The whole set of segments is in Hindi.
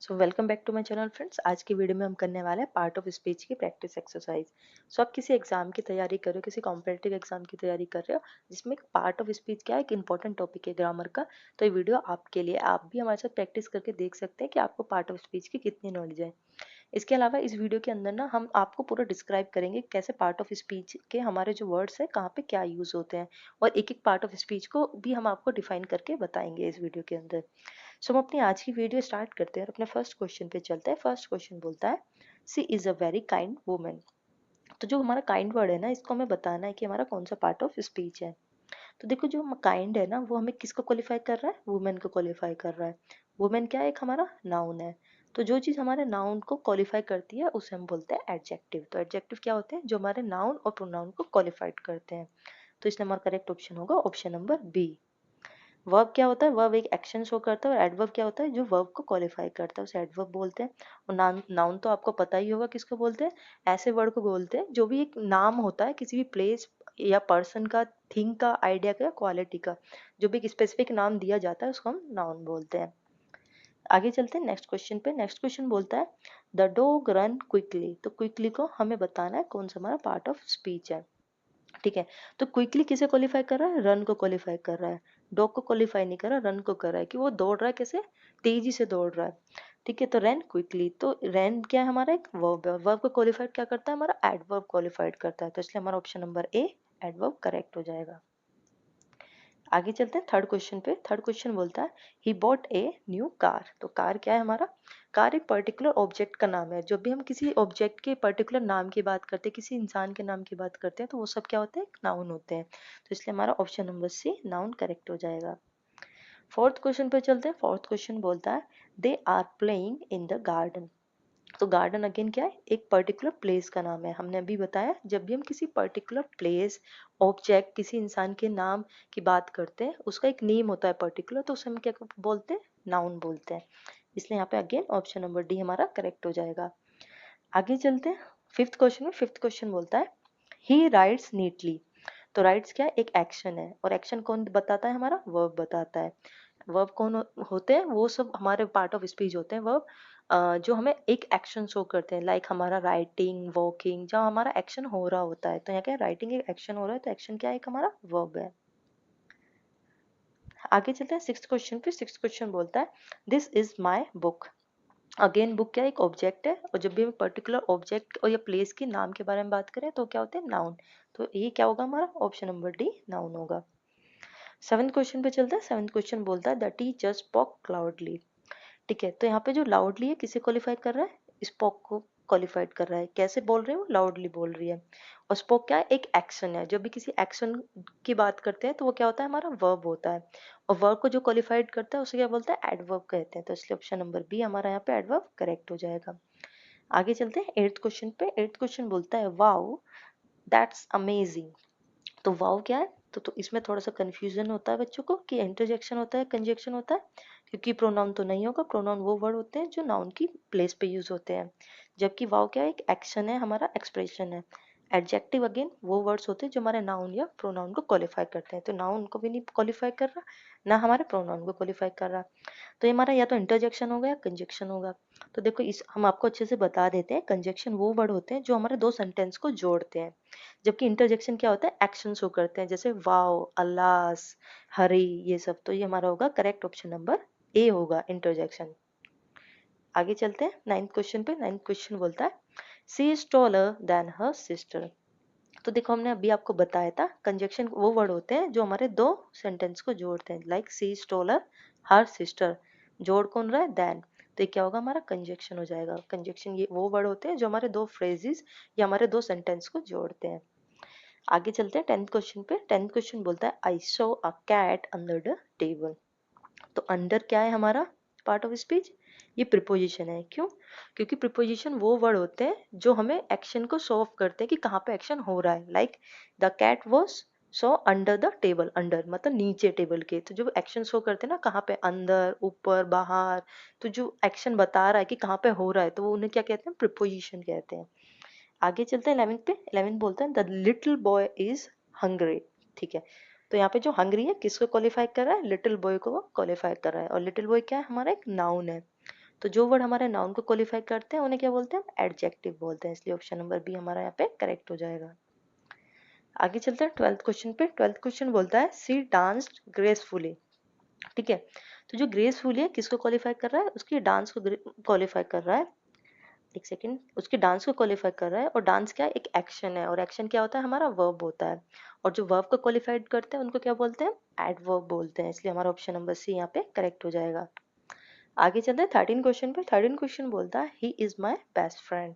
So welcome back to my channel friends. आज की वीडियो में हम करने वाले हैं पार्ट ऑफ स्पीच की प्रैक्टिस एक्सरसाइज। सो आप किसी एग्जाम की तैयारी कर रहे हो, किसी कॉम्पिटिटिव एग्जाम की तैयारी कर रहे हो जिसमें पार्ट ऑफ स्पीच क्या है, एक इंपॉर्टेंट टॉपिक है ग्रामर का। तो ये वीडियो आपके लिए, आप भी हमारे साथ प्रैक्टिस करके देख सकते हैं कि आपको पार्ट ऑफ स्पीच की कितनी नॉलेज है। इसके अलावा इस वीडियो के अंदर ना हम आपको पूरा डिस्क्राइब करेंगे कैसे पार्ट ऑफ स्पीच के हमारे जो वर्ड्स है कहाँ पे क्या यूज होते हैं, और एक एक पार्ट ऑफ स्पीच को भी हम आपको डिफाइन करके बताएंगे इस वीडियो के अंदर। सो हम अपनी आज की वीडियो स्टार्ट करते हैं और अपने फर्स्ट क्वेश्चन पे चलते हैं। फर्स्ट क्वेश्चन बोलता है, she is a very kind woman. तो जो हमारा काइंड वर्ड है ना, इसको हमें बताना है कि हमारा कौन सा पार्ट ऑफ स्पीच है। तो देखो, जो काइंड है ना वो हमें किसको क्वालिफाई कर रहा है, वुमेन को क्वालिफाई कर रहा है। वुमेन क्या है, एक हमारा नाउन है। तो जो चीज हमारे नाउन को क्वालिफाई करती है उसे हम बोलते हैं एडजेक्टिव। तो एडजेक्टिव क्या होते हैं, जो हमारे नाउन और प्रोनाउन को क्वालिफाइड करते हैं। तो इसलिए हमारा करेक्ट ऑप्शन होगा ऑप्शन नंबर बी। वर्ब क्या होता है, वर्ब एक एक्शन शो करता है, और एडवर्ब क्या होता है, जो वर्ब को क्वालिफाई करता है उसे एडवर्ब बोलते हैं। और नाउन तो आपको पता ही होगा किसको बोलते हैं, ऐसे वर्ड को बोलते हैं जो भी एक नाम होता है किसी भी प्लेस या पर्सन का, थिंग का, आइडिया का, क्वालिटी का, जो भी एक स्पेसिफिक नाम दिया जाता है उसको हम नाउन बोलते हैं। आगे चलते हैं नेक्स्ट क्वेश्चन पे। नेक्स्ट क्वेश्चन बोलता है, द डॉग रन क्विकली। तो क्विकली को हमें बताना है कौन सा हमारा पार्ट ऑफ स्पीच है। ठीक है, तो क्विकली किसे क्वालिफाई कर रहा है, रन को क्वालिफाई कर रहा है। डॉग को क्वालिफाई नहीं कर रहा, रन को कर रहा है कि वो दौड़ रहा है, कैसे, तेजी से दौड़ रहा है। ठीक है, तो रन क्विकली, तो रन क्या है, हमारा एक वर्ब है। वर्ब को क्वालिफाइड क्या करता है, हमारा एडवर्ब क्वालिफाइड करता है। तो इसलिए हमारा option number A, adverb, correct हो जाएगा। आगे चलते हैं थर्ड क्वेश्चन पे। थर्ड क्वेश्चन बोलता है, he bought a new car. तो कार क्या है, हमारा कार एक पर्टिकुलर ऑब्जेक्ट का नाम है। जब भी हम किसी ऑब्जेक्ट के पर्टिकुलर नाम की बात करते हैं, किसी इंसान के नाम की बात करते हैं, तो वो सब क्या होते हैं, नाउन होते हैं। तो इसलिए हमारा option number C, noun, correct हो जाएगा। फोर्थ क्वेश्चन पे चलते हैं। फोर्थ क्वेश्चन बोलता है, they are playing in the garden. तो गार्डन अगेन क्या है, एक पर्टिकुलर प्लेस का नाम है। हमने अभी बताया, जब भी हम किसी पर्टिकुलर प्लेस, ऑब्जेक्ट, किसी इंसान के नाम की बात करते हैं, उसका एक नेम होता है पर्टिकुलर, तो उसे हम क्या बोलते हैं, नाउन बोलते हैं। इसलिए यहाँ पे अगेन ऑप्शन नंबर डी हमारा करेक्ट हो जाएगा। आगे चलते हैं फिफ्थ क्वेश्चन में। फिफ्थ क्वेश्चन बोलता है, ही राइट्स नीटली। तो राइट्स क्या है, एक एक्शन है, और एक्शन कौन बताता है, हमारा वर्ब बताता है। वर्ब कौन होते हैं, वो सब हमारे पार्ट ऑफ स्पीच होते हैं वर्ब, जो हमें एक एक्शन शो करते हैं, लाइक हमारा राइटिंग, वॉकिंग, जब हमारा एक्शन हो रहा होता है। तो यहाँ क्या है, राइटिंग एक एक्शन हो रहा है, तो एक्शन क्या है, एक हमारा वर्ब है। आगे चलते हैं सिक्स्थ क्वेश्चन पे। सिक्स्थ क्वेश्चन बोलता है, this is my book. Again book क्या है, एक ऑब्जेक्ट है, और जब भी हम पर्टिकुलर ऑब्जेक्ट और या प्लेस के नाम के बारे में बात करें तो क्या होते हैं, नाउन। तो ये क्या होगा, हमारा ऑप्शन नंबर डी, नाउन होगा। सेवंथ क्वेश्चन पे चलते हैं। सेवंथ क्वेश्चन बोलता है, द टीचर स्पोक लाउडली। ठीक है, तो यहाँ पे जो लाउडली है किसे क्वालिफाई कर रहा है, स्पोक को क्वालिफाइड कर रहा है। कैसे बोल रही है, वो लाउडली बोल रही है। और स्पोक क्या है, एक एक्शन है। जब भी किसी एक्शन की बात करते हैं तो वो क्या होता है, हमारा वर्ब होता है। और वर्ब को जो क्वालिफाइड करता है उसे क्या बोलते हैं, एडवर्ब कहते हैं। तो इसलिए ऑप्शन नंबर बी हमारा यहाँ पे एडवर्ब करेक्ट हो जाएगा। आगे चलते हैं एट्थ क्वेश्चन पे। एट्थ क्वेश्चन बोलता है, वाओ दैट्स अमेजिंग। तो वाव क्या है, तो इसमें थोड़ा सा कंफ्यूजन होता है बच्चों को कि इंटरजेक्शन होता है, कंजक्शन होता है, क्योंकि प्रोनाउन तो नहीं होगा। प्रोनाउन वो वर्ड होते हैं जो नाउन की प्लेस पे यूज होते हैं, जबकि वाव क्या है, एक एक्शन है, हमारा एक्सप्रेशन है। एडजेक्टिव अगेन वो वर्ड्स होते हैं जो हमारे नाउन या प्रोनाउन को क्वालिफाई करते हैं। तो नाउन को भी नहीं क्वालिफाई कर रहा, ना हमारे प्रोनाउन को क्वालिफाई कर रहा। तो ये हमारा या तो इंटरजेक्शन होगा या कंजक्शन होगा। तो देखो, इस हम आपको अच्छे से बता देते हैं, कंजक्शन वो वर्ड होते हैं जो हमारे दो सेंटेंस को जोड़ते हैं, जबकि इंटरजेक्शन क्या होता है, एक्शन शो करते हैं, जैसे वाओ, अलास, हरी, ये सब। तो ये हमारा होगा करेक्ट ऑप्शन नंबर ए होगा, इंटरजेक्शन। आगे चलते हैं नाइन्थ क्वेश्चन पे। नाइन्थ क्वेश्चन बोलता है, she is taller than her sister. तो देखो, हमने अभी आपको बताया था, कंजक्शन वो वर्ड होते हैं जो हमारे दो सेंटेंस को जोड़ते हैं, like she is taller, her sister. जोड़ कौन रहा है, देन। तो ये क्या होगा, हमारा कंजक्शन हो जाएगा। कंजक्शन ये वो वर्ड होते हैं जो हमारे दो फ्रेजेस या हमारे दो सेंटेंस को जोड़ते हैं। आगे चलते हैं टेंथ क्वेश्चन पे। टेंथ क्वेश्चन बोलता है, I saw a cat under the table. तो अंडर क्या है, हमारा पार्ट ऑफ स्पीच, ये प्रिपोजिशन है। क्यों, क्योंकि प्रिपोजिशन वो वर्ड होते हैं जो हमें एक्शन को शो ऑफ करते हैं कि कहाँ पे एक्शन हो रहा है, like the cat was so under the table. Under मतलब नीचे टेबल के। तो जो एक्शन शो करते हैं ना, कहाँ पे, अंदर, ऊपर, बाहर, तो जो एक्शन बता रहा है कि कहाँ पे हो रहा है, तो वो उन्हें क्या कहते हैं, प्रिपोजिशन कहते हैं। आगे चलते हैं 11th पे। 11th बोलता है, the little boy is hungry. ठीक है, तो यहाँ पे जो हंग्री है किसको क्वालिफाई कर रहा है, लिटिल बॉय को वो क्वालिफाई कर रहा है। और लिटिल बॉय क्या है, हमारा एक नाउन है। तो जो वर्ड हमारे नाउन को क्वालिफाई करते हैं उन्हें क्या बोलते हैं, हम एडजेक्टिव बोलते हैं। इसलिए ऑप्शन नंबर बी हमारा यहाँ पे करेक्ट हो जाएगा। आगे चलते हैं 12th क्वेश्चन पे। 12th क्वेश्चन बोलता है सी डांस्ड ग्रेसफुली। ठीक है, तो जो ग्रेसफुली है किसको क्वालिफाई कर रहा है, उसकी डांस को क्वालिफाई कर रहा है। एक सेकेंड, उसके डांस को क्वालिफाई कर रहा है। और डांस क्या है, एक एक्शन है, और एक्शन क्या होता है, हमारा वर्ब होता है। और जो वर्ब को क्वालिफाइड करते हैं उनको क्या बोलते हैं, एडवर्ब बोलते हैं। इसलिए हमारा ऑप्शन नंबर सी यहाँ पे करेक्ट हो जाएगा। आगे चलते हैं 13 क्वेश्चन पे। 13 क्वेश्चन बोलता है he is my best friend.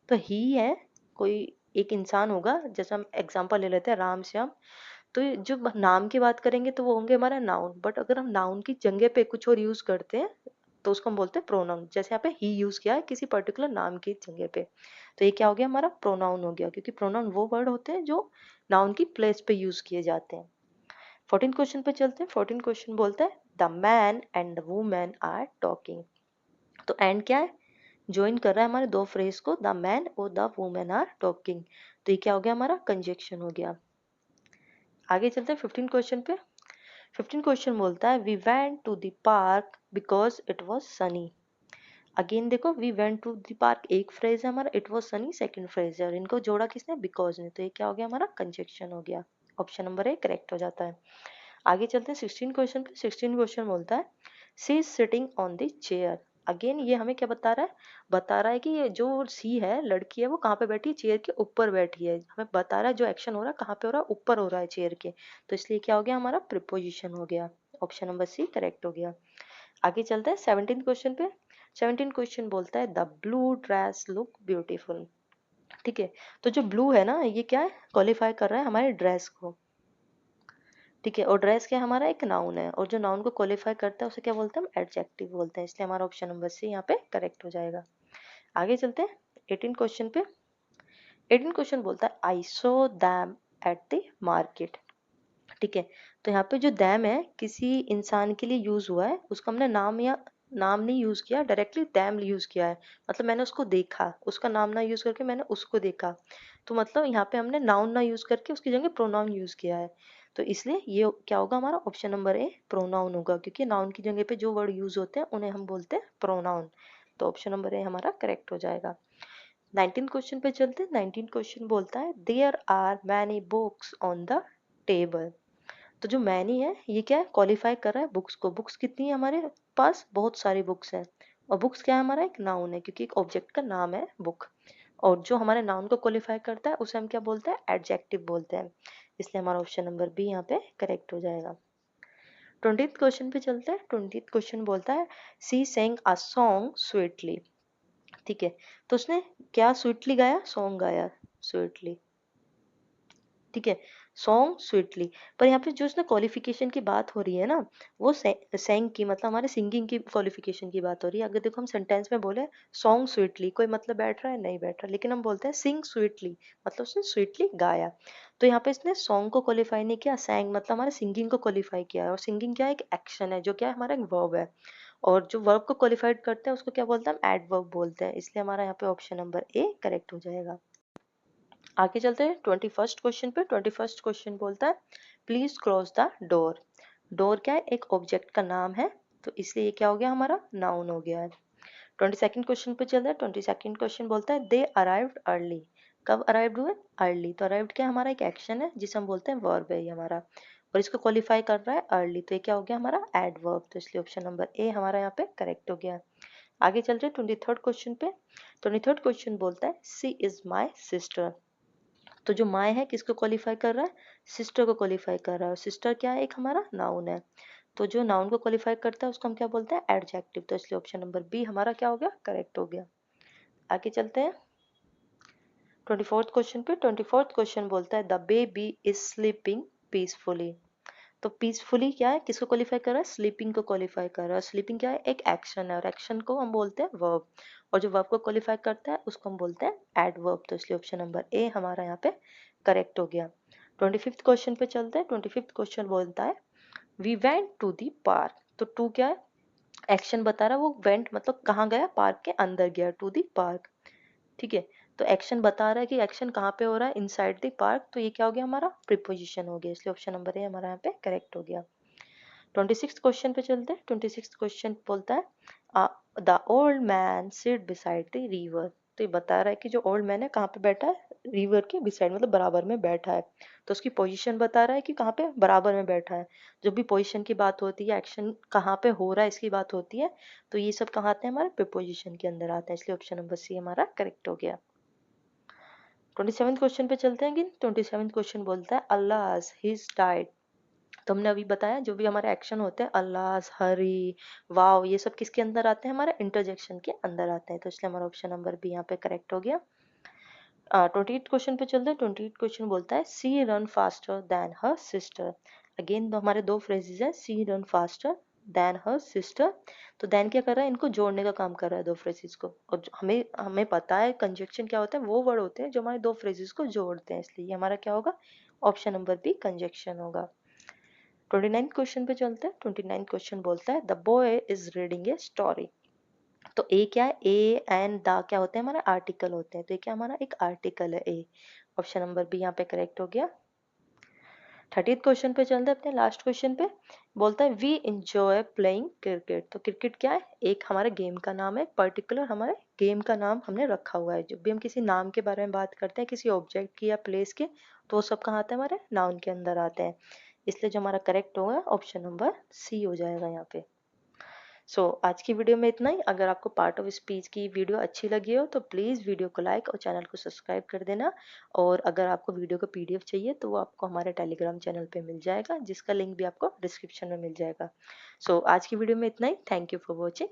तो ही है कोई एक इंसान होगा, जैसे हम एग्जांपल ले लेते हैं राम श्याम। तो जो नाम की बात करेंगे तो वो होंगे हमारा नाउन, बट अगर हम नाउन की जगह पे कुछ और यूज करते हैं तो उसको हम बोलते हैं प्रोनाउन। जैसे यहाँ पे ही यूज किया है किसी पर्टिकुलर नाम की जगह पे, तो ये क्या हो गया, हमारा प्रोनाउन हो गया, क्योंकि प्रोनाउन वो वर्ड होते हैं जो नाउन की प्लेस पे यूज किए जाते हैं। 14 क्वेश्चन पे चलते हैं। 14 क्वेश्चन बोलता है the man and the women are talking. तो एंड क्या है, ज्वाइन कर रहा है हमारे दो फ्रेज को, द मैन और द वुमेन आर टॉकिंग। तो ये क्या हो गया, हमारा कंजक्शन हो गया। आगे चलते हैं 15 क्वेश्चन पे। 15 क्वेश्चन बोलता है we went to the park because it was sunny. Again देखो, we went to the park एक फ्रेज है हमारा, it was sunny second phrase है, और इनको जोड़ा किसने, बिकॉज ने। तो ये क्या हो गया, हमारा कंजक्शन हो गया। ऑप्शन नंबर ए करेक्ट हो जाता है। आगे चलते हैं 16 क्वेश्चन पे। 16 क्वेश्चन बोलता है she is sitting on the chair. Again ये हमें क्या बता रहा है, बता रहा है कि ये जो सी है, लड़की है, वो कहाँ पे बैठी है, चेयर के ऊपर बैठी है। हमें बता रहा है जो एक्शन हो रहा है कहाँ पे हो रहा है, ऊपर हो रहा है चेयर के। तो इसलिए क्या हो गया, हमारा प्रिपोजिशन हो गया। ऑप्शन नंबर सी करेक्ट हो गया। आगे चलते हैं 17 क्वेश्चन पे। 17 क्वेश्चन बोलता है the blue dress look beautiful. ठीक है, तो जो ब्लू है ना, ये क्या है, क्वालिफाई कर रहा है हमारे ड्रेस को। ठीक है, और ड्रेस क्या हमारा एक नाउन है, और जो नाउन को क्वालिफाई करता है उसे क्या बोलते हैं, हम एडजेक्टिव बोलते हैं। इसलिए हमारा ऑप्शन नंबर सी यहाँ पे करेक्ट हो जाएगा। आगे चलते हैं 18 क्वेश्चन पे। 18 क्वेश्चन बोलता है आई सो दैम एट द मार्केट। ठीक है, तो यहाँ पे जो दैम है किसी इंसान के लिए यूज हुआ है, उसको हमने नाम या नाम नहीं यूज किया, डायरेक्टली दैम यूज किया है। मतलब मैंने उसको देखा, उसका नाम ना यूज करके मैंने उसको देखा। तो मतलब यहाँ पे हमने नाउन ना यूज करके उसकी जगह प्रोनाउन यूज किया है। तो इसलिए ये क्या होगा, हमारा ऑप्शन नंबर ए प्रोनाउन होगा, क्योंकि नाउन की जगह पे जो वर्ड यूज होते हैं उन्हें हम बोलते हैं प्रोनाउन। तो ऑप्शन नंबर ए हमारा करेक्ट हो जाएगा। 19 क्वेश्चन पे चलते हैं। 19 क्वेश्चन बोलता है there are many books on the table. तो जो मैनी है ये क्या है, क्वालिफाई कर रहा है बुक्स को। बुक्स कितनी है हमारे पास, बहुत सारी बुक्स हैं। और बुक्स क्या है, हमारा एक नाउन है, क्योंकि एक ऑब्जेक्ट का नाम है बुक। और जो हमारे नाउन को क्वालिफाई करता है उसे हम क्या बोलते हैं, एडजेक्टिव बोलते हैं। इसलिए हमारा ऑप्शन नंबर बी यहाँ पे करेक्ट हो जाएगा। 20th क्वेश्चन पे चलते हैं। 20th क्वेश्चन बोलता है सी सेंग अ सॉन्ग स्वीटली। ठीक है, तो उसने क्या स्वीटली गाया, सॉन्ग गाया स्वीटली। ठीक है, सॉन्ग स्वीटली। पर यहाँ पे जो उसने क्वालिफिकेशन की बात हो रही है ना, वो सेंग की, मतलब हमारे सिंगिंग की क्वालिफिकेशन की बात हो रही है। अगर देखो हम सेंटेंस में बोले सॉन्ग स्वीटली, कोई मतलब बैठ रहा है, नहीं बैठ रहा, लेकिन हम बोलते हैं सिंग स्वीटली, मतलब उसने स्वीटली गाया। तो यहाँ पे इसने सॉन्ग को क्वालिफाई नहीं किया, सैंग मतलब हमारे सिंगिंग को क्वालिफाई किया है। और सिंगिंग क्या है, एक एक्शन है, जो क्या है, हमारा एक वर्ब है। और जो वर्ब को क्वालिफाइड करते हैं उसको क्या बोलते हैं, हम एडवर्ब बोलते हैं। इसलिए हमारा यहाँ पे ऑप्शन नंबर ए करेक्ट हो जाएगा। आगे चलते हैं 21st क्वेश्चन पे। 21st क्वेश्चन बोलता है please cross the door. Door क्या है, एक ऑब्जेक्ट का नाम है, तो इसलिए ये क्या हो गया, हमारा नाउन हो गया है। 22nd क्वेश्चन पे चल रहा है। 22nd क्वेश्चन बोलता है दे अराइव्ड अर्ली। कब अराइव्ड हुए, अर्ली। तो अराइव्ड क्या हमारा एक एक्शन है जिसे हम बोलते हैं वर्ब है ये हमारा, और इसको क्वालिफाई कर रहा है अर्ली। तो ये क्या हो गया, हमारा एडवर्ब। तो इसलिए ऑप्शन नंबर ए हमारा यहाँ पे करेक्ट हो गया। आगे चल रहे हैं 23rd क्वेश्चन पे। 23rd क्वेश्चन बोलता है सी इज माई सिस्टर। तो जो माय है किसको क्वालिफाई कर रहा है, सिस्टर को क्वालिफाई कर रहा है। और सिस्टर क्या है, एक हमारा नाउन है। तो जो नाउन को क्वालिफाई करता है उसको हम क्या बोलते हैं, एडजेक्टिव। तो इसलिए ऑप्शन नंबर बी हमारा क्या हो गया, करेक्ट हो गया। आगे चलते हैं 24th क्वेश्चन पे। 24th क्वेश्चन बोलता है the baby is sleeping peacefully. तो पीसफुली क्या है, किसको क्वालिफाई कर रहा है, स्लीपिंग को क्वालिफाई कर रहा है। स्लीपिंग क्या है, एक एक्शन है, और एक्शन को हम बोलते हैं वर्ब। और जो वर्ब को क्वालिफाई करता है उसको हम बोलते हैं एडवर्ब। तो इसलिए ऑप्शन नंबर ए हमारा यहाँ पे करेक्ट हो गया। 25th क्वेश्चन पे चलते हैं। 25th क्वेश्चन बोलता है we went to the park. तो टू क्या है, एक्शन बता रहा है, वो वेंट मतलब कहाँ गया, पार्क के अंदर गया, टू दी पार्क। ठीक है, तो एक्शन बता रहा है कि एक्शन कहाँ पे हो रहा है, इनसाइड द पार्क। तो ये क्या हो गया, हमारा प्रीपोजिशन हो गया। इसलिए ऑप्शन नंबर ए हमारा यहाँ पे करेक्ट हो गया। 26th क्वेश्चन पे चलते हैं। 26th क्वेश्चन बोलता है the old man seat beside the river. तो ये बता रहा है कि जो ओल्ड मैन है कहाँ पे बैठा है, रिवर के बिसाइड मतलब बराबर में बैठा है। तो उसकी पोजीशन बता रहा है कि कहाँ पे बराबर में बैठा है। जब भी पोजीशन की बात होती है, एक्शन कहाँ पे हो रहा है इसकी बात होती है, तो ये सब कहाँ आते हैं, हमारे प्रीपोजिशन के अंदर आते हैं। इसलिए ऑप्शन नंबर सी हमारा करेक्ट हो गया। 27 क्वेश्चन पे चलते हैं। 27 क्वेश्चन बोलता है अल्लाह हिज डाइड। तो हमने अभी बताया जो भी हमारे एक्शन होते हैं, अल्लाह, हरी, वाव, ये सब किसके अंदर आते हैं, हमारे इंटरजेक्शन के अंदर आते हैं। तो इसलिए हमारा ऑप्शन नंबर बी यहाँ पे करेक्ट हो गया। 28 क्वेश्चन पे चलते हैं। 28 क्वेश्चन बोलता है she run faster than her sister. Again हमारे दो फ्रेजेस हैं, she run faster than her sister. तो देन क्या कर रहा है, इनको जोड़ने का काम कर रहा है दो फ्रेजेस को। और हमें हमें पता है कंजक्शन क्या होता है, वो वर्ड होते हैं जो हमारे दो फ्रेजेस को जोड़ते हैं। इसलिए ये हमारा क्या होगा, ऑप्शन नंबर बी कंजक्शन होगा। 29 क्वेश्चन पे चलते हैं। 29 क्वेश्चन बोलता है the boy is reading a story. तो ए क्या है, ए एंड द क्या होते हैं, हमारे आर्टिकल होते हैं। तो ये क्या हमारा एक आर्टिकल है ए। ऑप्शन नंबर बी यहाँ पे करेक्ट हो गया। 30 क्वेश्चन पे चलते हैं अपने लास्ट क्वेश्चन पे। बोलता है वी इंजॉय प्लेइंग क्रिकेट। तो क्रिकेट क्या है, एक हमारे गेम का नाम है, पर्टिकुलर हमारे गेम का नाम हमने रखा हुआ है। जब भी हम किसी नाम के बारे में बात करते हैं, किसी ऑब्जेक्ट की या प्लेस के, तो वो सब कहाँ आते हैं, हमारे नाउन के अंदर आते हैं। इसलिए जो हमारा करेक्ट होगा ऑप्शन नंबर सी हो जाएगा यहाँ पे। आज की वीडियो में इतना ही। अगर आपको पार्ट ऑफ स्पीच की वीडियो अच्छी लगी हो तो प्लीज़ वीडियो को लाइक और चैनल को सब्सक्राइब कर देना। और अगर आपको वीडियो का पीडीएफ चाहिए तो वो आपको हमारे टेलीग्राम चैनल पे मिल जाएगा, जिसका लिंक भी आपको डिस्क्रिप्शन में मिल जाएगा। आज की वीडियो में इतना ही। Thank you for watching.